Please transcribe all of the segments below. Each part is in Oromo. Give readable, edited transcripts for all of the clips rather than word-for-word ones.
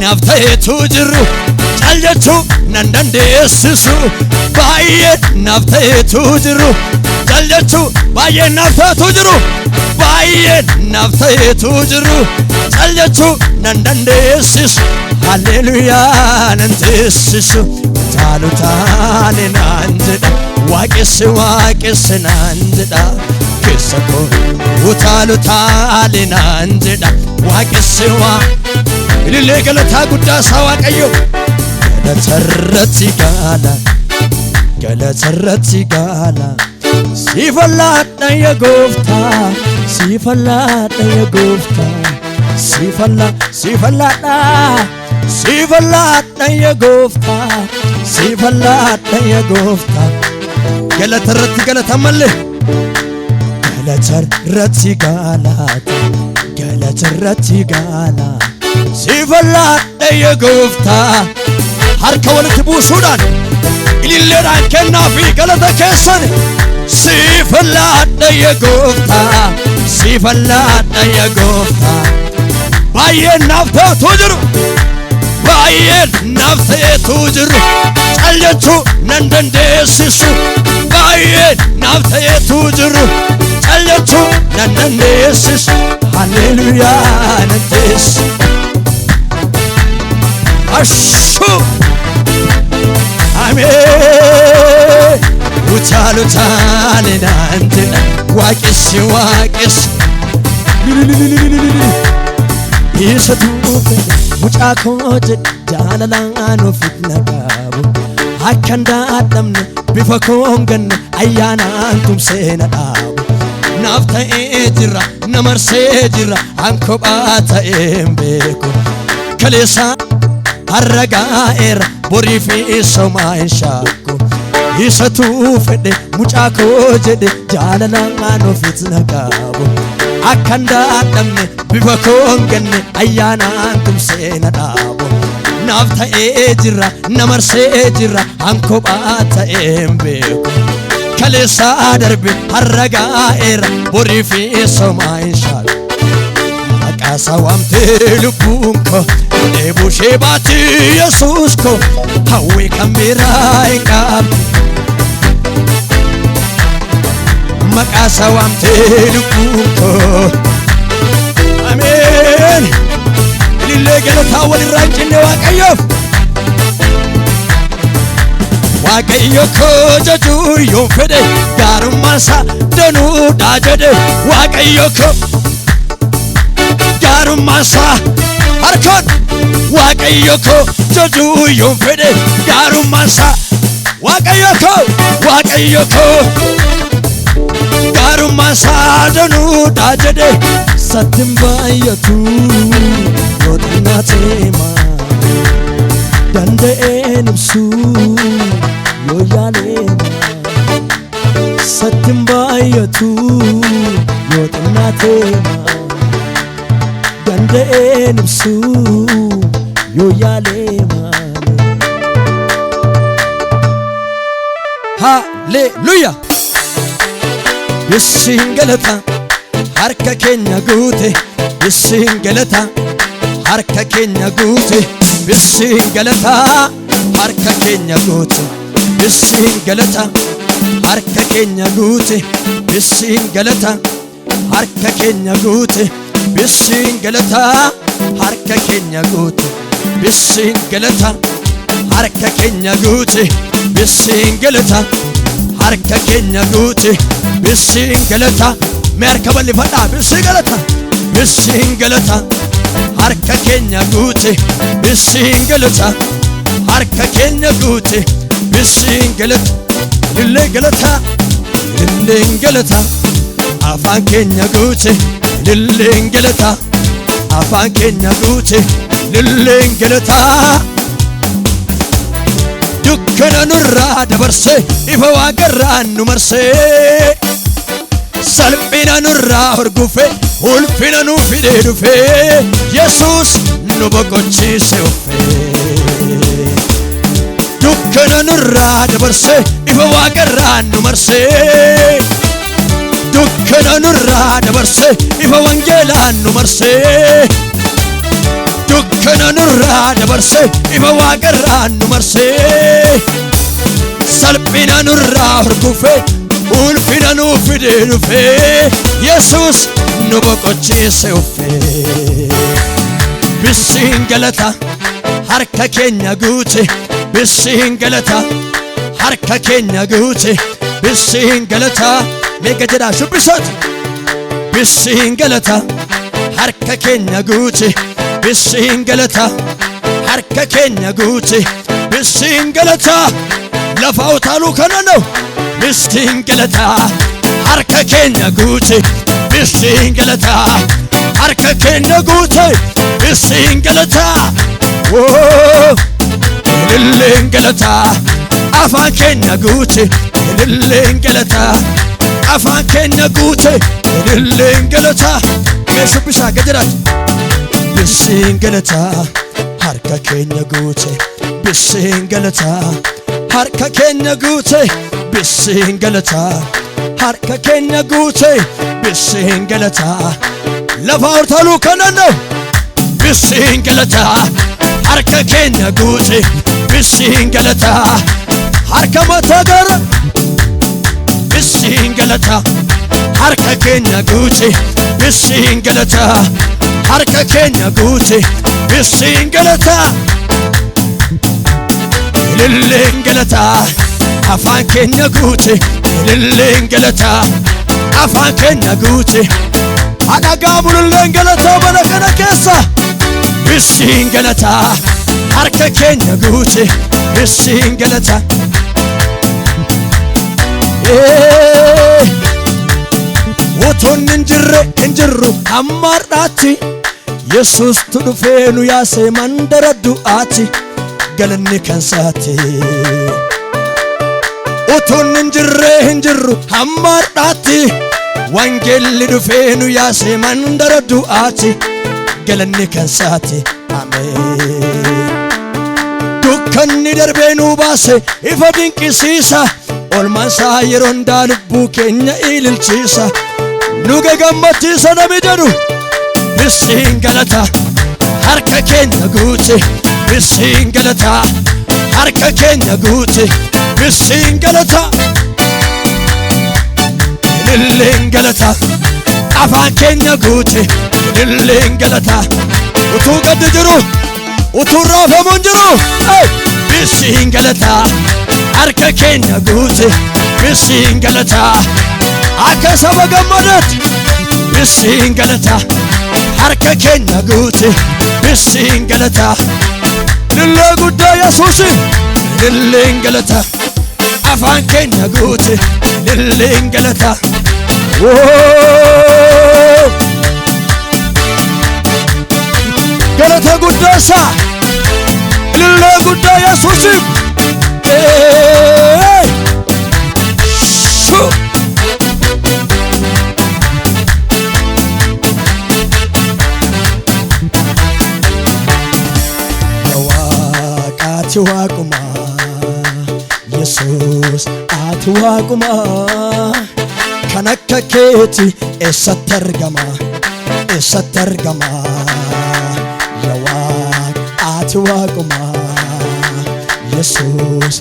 nafteetu jiru jaljachu nan dandeessisu baay'ee nafteetu jiru jaljachu baay'ee nafteetu jiru baay'ee nafteetu jiru jaljachu nan dandeessisu hallelujaa nan teessisu taalu taane naan jedha waaqessi naan jedha keessa koo utaalu taale naan jedha waaqessi waa ilillee galataa guddaa isaa waaqayyo galatarratti gaala siifalladha yaa gooftaa siifalladha yaa gooftaa siifalladha yaa gooftaa siifalladha yaa gooftaa galatarratti galata malee galatarratti gaala siifalladha yaa gooftaa harka walitti buusuudhaan ililleedhaan kennaa fi galata keessan siifalladha yaa gooftaa siifalladha yaa gooftaa baay'ee nafteetu jiru baay'ee nafteetu jiru caljachuu nan dandeessisu baay'ee nafteetu jiru caljachuu nan dandeessisu hallelujaa nan teessisu ashu ameen utaalu taane naan jedha waaqessi isa tuufe mucaa koo jedhe jaalalaan ofiif naqaabu akkan daadhamne bifa koon ganne ayyaanaan tumsee na dhaabu naaf ta'ee jira na marsee jira an kophaa ta'een beeku kaleessa harragaa'eera borii fi somaa hin shaakku isa tuufedhe mucaa koo jedhe jaalalaan ofiif naqaabu akkan daadhamne bifa koon ganne ayyaanaan tumsee na dhaabu naaf ta'ee jira na marsee jira an kophaa ta'een beeku kaleessa darbe harragaa'eera borii fi somaa hin shaakku maqaasaa waamtee lubbuun koo dheebushee baatti yesuus koo hawwii kan biraa hin qabdu maqaasaa waamtee lubbuun koo ameen ilillee galataa walirraa hin cinne waaqayyo koo jajuu yoon fedhe gaarummaansaa danuudhaa jedhe waaqayyo koo gaarummaansaa harkaan waaqayyo koo jajuu yoon fedhe gaarummaansaa waaqayyo koo gaarummaansaa danuudhaa jedhe sattin baay'atu yoo xinnaateema danda'een ibsuu yoo yaaleema sattin baay'atu yoo xinnaateema danda'een ibsuu yoo yaaleema hallelujah Isin galata harka keenya guute isin galata harka keenya guute isin galata harka keenya guute isin galata harka keenya guute isin galata harka keenya guute isin galata harka keenya guute isin galata harka keenya guute isin galata harka keenya guute isin galata merka balifadha isin galata harka keenya guute isin galata harka keenya guute isin galata lillee galata afaan keenya guute lillee galata afaan keenya guute lillee galata dukkana nurraa dabarsee ifa waaqarraan nu marsee salphina nurraa horgufe ulfina nu fidee dhufe Yesuus nu boqochiise uffee dukkana nurraa dabarsee ifa waaqarraan nu marsee dukkana nurraa dabarsee ifa wangeelaan nu marsee dukkana nurraa dabarsee ifa waaqarraa nu marsee salphina nurraa horgufee ulfina nuuf fidee dhufee Yesuus nu boqochiise uffee bisiin galata harka keenya guute bisiin galata harka keenya guute bisiin galata meeqa jedhaa shubbisoota bisiin galata harka keenya guute bisiin galata harka keenya guute bisiin galata lafa utaaluu kana no bisiin galata harka keenya guute bisiin galata harka keenya guute bisiin galata ililleen galata afaan keenya guute ililleen galata afaan keenya guute ililleen galata mee shubbisaa gajiraati bisiin galata harka keenya guute bisiin galata harka keenya guute bisiin galata harka keenya guute bisiin galata lafa utaaluu kana no bisiin galata harka keenya guute bisiin galata harka mataa gara bisiin galata harka keenya guute bisiin galata harka keenya guute bisiin galata ililleen galata afaan keenya guute ililleen galata afaan keenya guute adhagaa bululleen galata mana kana keessa bisiin galata harka keenya guute bisiin galata utuun hin jirru hamma har'aatti Yesuustu dhufee nu yaasee mandara du'aatti galanni kan isaati utuun hin jirru hamma har'aatti wangeelli dhufee nu yaasee mandara du'aatti galanni kan isaati ameen dukkanni darbee nu baase ifa dinqisiisa olmaan isaa yeroo hundaa lubbuu keenya ililchiisa nu gammachiisa nami jedhu bisiin galata harka keenya guute bisiin galata harka keenya guute bisiin galata ililleen galata afaan keenya guute ililleen galata utuu gaddi jiru utuu raafamuun jiru bisiin galata harka keenya guute bisiin galata akka saba gammadeetti bisiin galata harka keenya guute bisiin galata lillee guddaa Yesuusi lilleen galata afaan keenya guute lilleen galata galata guddaa isaa lillee guddaa Yesuusi ati waaquma Yesuus ati waaquma kan akka keeti eessatti argama yaa Waaq ati waaquma Yesuus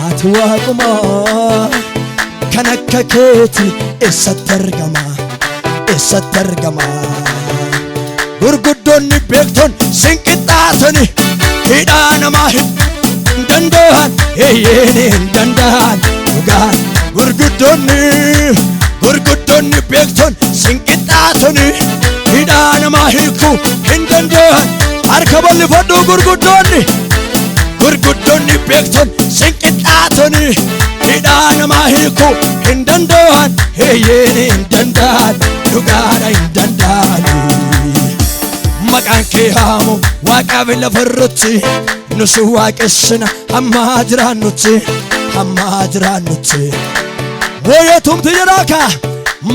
ati waaquma kan akka keeti eessatti argama gurguddoonni beektoonni sinqixxaatanii hidhaa namaa hin danda'an hin danda'an dhugaan gurguddoonni beektoonni sinqixxaatanii hidhaa namaa hiikuu hin danda'an harka bal'ifadhu gurguddoonni beektoonni sinqixxaatanii hidhaa namaa hiikuu hin danda'an hin danda'an dhugaadha hin danda'an maqaan kee haamu waaqaaf lafarratti nus waaqessina hamma jiraannutti woyyatumti jedhaaka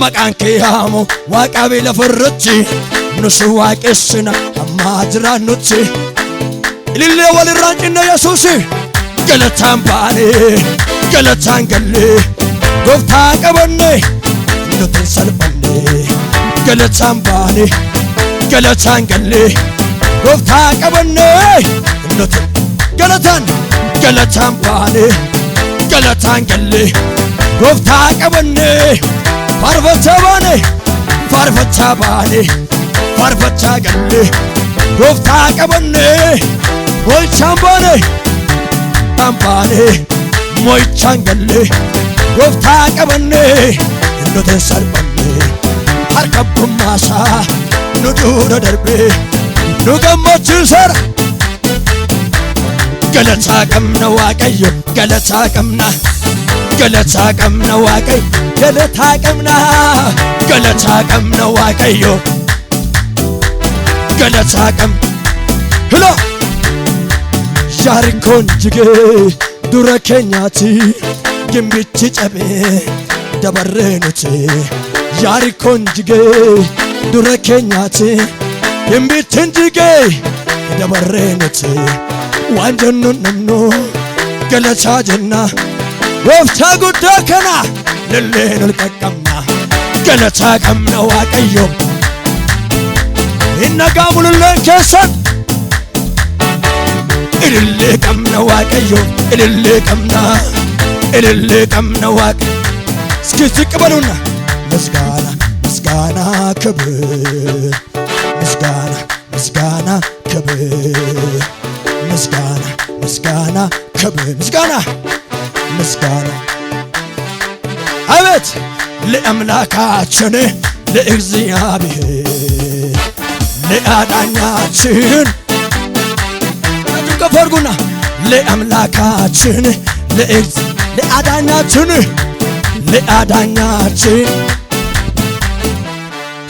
maqaan kee haamu waaqaaf lafarratti nus waaqessina hamma jiraannutti ilillee walirraan cinna Yesuusi galataan baane galataan galle gooftaa qabanne nuti salphanne galataan baane galataan galle gooftaa qabannee nuti galataan baane galataan galle gooftaa qabannee faarfachaa galle gooftaa qabannee mo'ichaan baane mo'ichaan galle gooftaa qabannee nuti sarbanne harka bummaasaa nu dura darbee nu gammachiiseera. Galataa qabna Waaqayyo galataa qabna Waaqayyo galataa qabna Waaqayyo galataa qabna. Hilo Yaarikoon jigee dura keenyaatti gimbichi cabee dabarree nuti. Yaarikoon jigee dura keenyaatti gimbichi jigee dabarree nuti. waan jennu namnu galataa jenna gooftaa guddaa kana lilleen ol qaqqabna galataa qabna Waaqayyo inna gaamulleen keessan ilillee qabna Waaqayyo ilillee qabna Waaqayyo እስኪ ቅበሉና ምስጋና ክብር ምስጋና ክብር ምስጋና ክብር ምስጋና አቤት ለአምላካችን ለእግዚአብሔር ለአዳኛችን ከፈርጉና ለአምላካችን ለአዳኛችን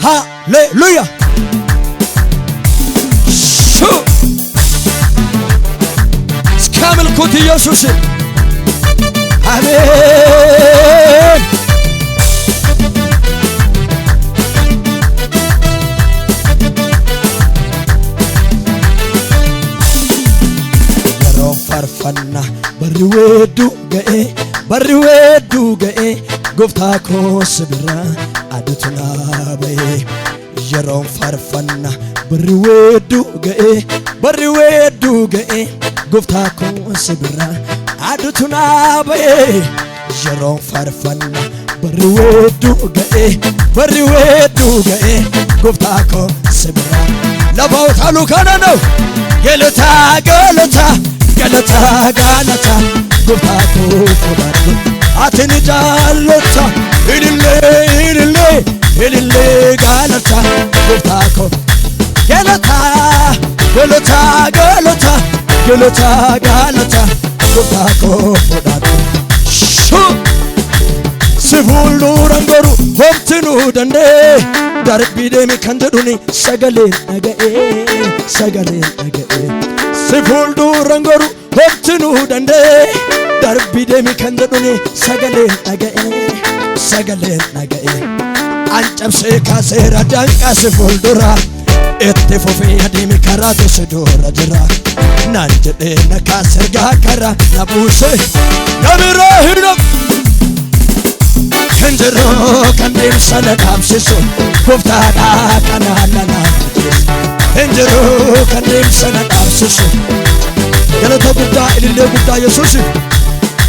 ሃሌሉያ እስካመልኩት ኢየሱስ አሜን። yeroo farfanna barri weedduu ga'e gooftaa koo sibira aduutu naa ba'e. yeroo farfanna barri weedduu ga'e gooftaa koo sibira aduutu naa ba'e. yeroo farfanna barri weedduu ga'e gooftaa koo sibira lafoota lukana ነው galata gooftaa koo fudhadhu atin jaallata ilillee galata gooftaa koo galata gooftaa koo fudhadhu si fuulduran goru homtinuu danda'e darbii deemi kan jedhuni sagaleen dhaga'e si fuulduran goru homtinuu danda'e darbii deemi kan jedhuni sagaleen dhaga'e ancabsee kaaseera danqaa si fuuldura itti fufee adeemi karaatu si dura jira naan jedhee na kaasergaa karaa na buuse na biraa hin Hinjiroo kan deemsa na dhaabsisu gooftaadhaa kanaan na naafsisu. Hinjiroo kan deemsa na dhaabsisu galata guddaa ilillee guddaa Yesuus.